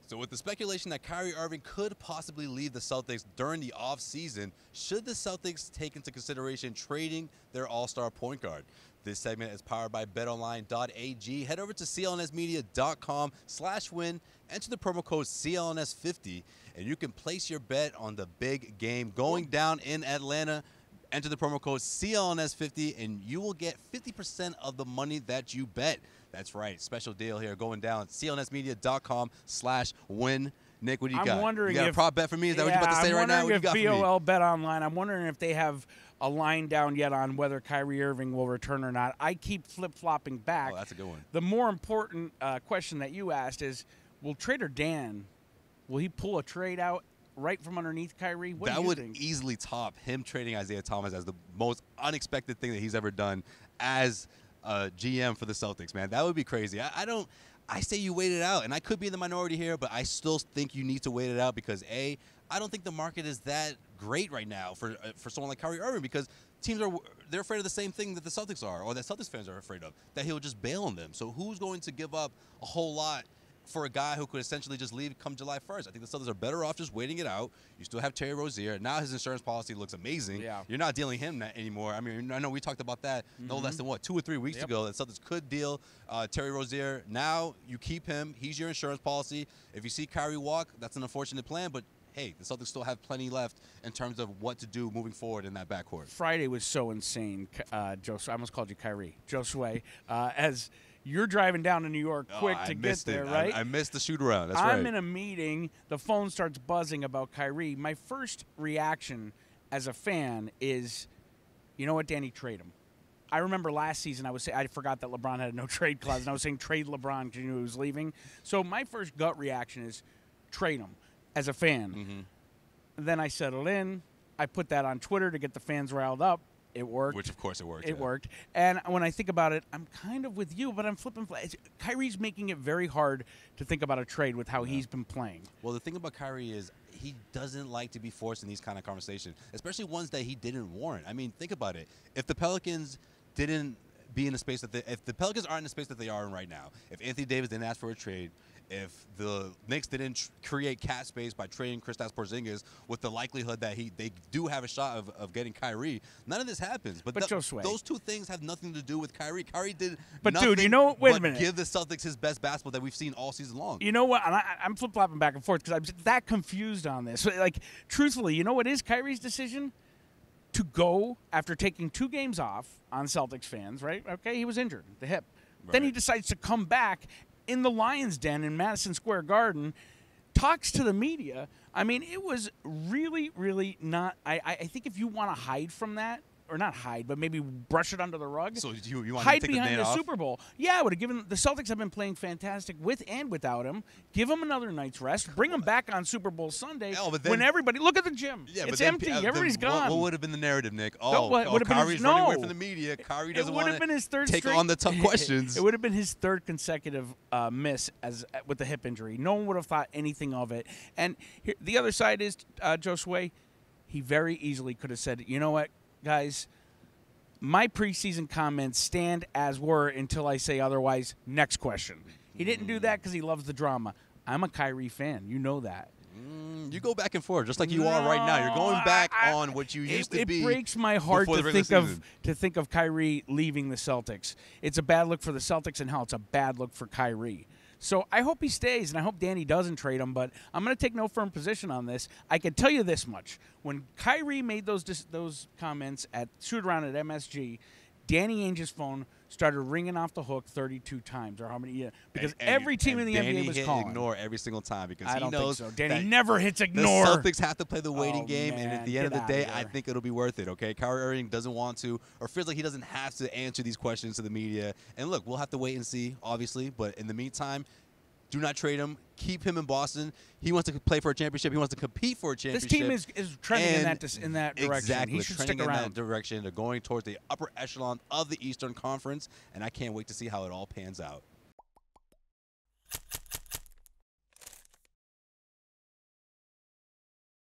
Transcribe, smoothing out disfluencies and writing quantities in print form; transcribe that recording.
So with the speculation that Kyrie Irving could possibly leave the Celtics during the offseason, should the Celtics take into consideration trading their all-star point guard? This segment is powered by betonline.ag. Head over to clnsmedia.com/win, enter the promo code CLNS50, and you can place your bet on the big game going down in Atlanta. Enter the promo code CLNS50, and you will get 50% of the money that you bet. That's right. Special deal here going down. clnsmedia.com/win. Nick, what do you got? Wondering you got a prop bet for me? Is that what you're about to say right now? What you got for me? BOL Bet Online, I'm wondering if they have a line down yet on whether Kyrie Irving will return or not. I keep flip-flopping back. Oh, that's a good one. The more important question that you asked is, will Trader Dan, will he pull a trade out right from underneath Kyrie? What that do you would think? easily top him trading Isaiah Thomas as the most unexpected thing that he's ever done as GM for the Celtics, man. That would be crazy. I say you wait it out, and I could be in the minority here, but I still think you need to wait it out because, A, I don't think the market is that great right now for someone like Kyrie Irving because teams they're afraid of the same thing that the Celtics are or that Celtics fans are afraid of, that he'll just bail on them. So who's going to give up a whole lot for a guy who could essentially just leave come July 1st? I think the Celtics are better off just waiting it out. You still have Terry Rozier. Now his insurance policy looks amazing. Yeah. You're not dealing him anymore. I mean, I know we talked about that no less than, 2 or 3 weeks ago, that Celtics could deal Terry Rozier. Now you keep him. He's your insurance policy. If you see Kyrie walk, that's an unfortunate plan, but hey, the Celtics still have plenty left in terms of what to do moving forward in that backcourt. Friday was so insane, Joe. I almost called you Kyrie. Josue, as you're driving down to New York quick to get there, right? I missed the shoot around. That's right. I'm in a meeting. The phone starts buzzing about Kyrie. My first reaction as a fan is, you know what, Danny, trade him. I remember last season I forgot that LeBron had no trade clause, and I was saying trade LeBron because you knew he was leaving. So my first gut reaction is trade him as a fan. Mm-hmm. Then I settled in. I put that on Twitter to get the fans riled up. It worked. Which, of course, it worked. It worked. And when I think about it, I'm kind of with you, but I'm flipping. Kyrie's making it very hard to think about a trade with how he's been playing. Well, the thing about Kyrie is he doesn't like to be forced in these kind of conversations, especially ones that he didn't warrant. I mean, think about it. If the Pelicans didn't be in the space if the Pelicans aren't in the space that they are in right now, if Anthony Davis didn't ask for a trade, if the Knicks didn't create cap space by trading Kristaps Porzingis with the likelihood that they do have a shot of getting Kyrie, none of this happens. But those two things have nothing to do with Kyrie. Kyrie did nothing dude, you know, wait a minute. Give the Celtics his best basketball that we've seen all season long. You know what? And I'm flip-flopping back and forth because I'm that confused on this. Like, truthfully, you know what is Kyrie's decision? To go after taking 2 games off on Celtics fans, right? Okay, he was injured, the hip. Right. Then he decides to come back in the Lions' Den in Madison Square Garden, talks to the media. I mean, it was really, really not. I think if you want to hide from that, or not hide, but maybe brush it under the rug. So you want hide to take behind the the Super Bowl. Yeah, I would have given. The Celtics have been playing fantastic with and without him. Give him another night's rest. Bring him back on Super Bowl Sunday when everybody look at the gym. Yeah, it's empty. Everybody's gone. What would have been the narrative, Nick? Kyrie's running away from the media. Kyrie doesn't want to take on the tough questions. It would have been his 3rd consecutive miss with the hip injury. No one would have thought anything of it. And the other side is Josue. He very easily could have said, you know what, guys, my preseason comments stand as were until I say otherwise. Next question. He didn't do that because he loves the drama. I'm a Kyrie fan. You know that. You go back and forth just like you are right now. You're going back on what you used to be. It breaks my heart to think of Kyrie leaving the Celtics. It's a bad look for the Celtics, and hell, it's a bad look for Kyrie. So I hope he stays, and I hope Danny doesn't trade him, but I'm going to take no firm position on this. I can tell you this much. When Kyrie made those comments at shoot-around at MSG, Danny Ainge's phone started ringing off the hook 32 times, or how many? Because every team in the NBA was calling. Ignore every single time because he knows think so. Danny never hits ignore. The Celtics have to play the waiting game, and at the end of the day, I think it'll be worth it. Okay, Kyrie Irving doesn't want to, or feels like he doesn't have to answer these questions to the media. And look, we'll have to wait and see, obviously. But in the meantime, do not trade him. Keep him in Boston. He wants to play for a championship. He wants to compete for a championship. This team is trending in that direction. Exactly. He should trending stick around. in that direction. They're going towards the upper echelon of the Eastern Conference, and I can't wait to see how it all pans out.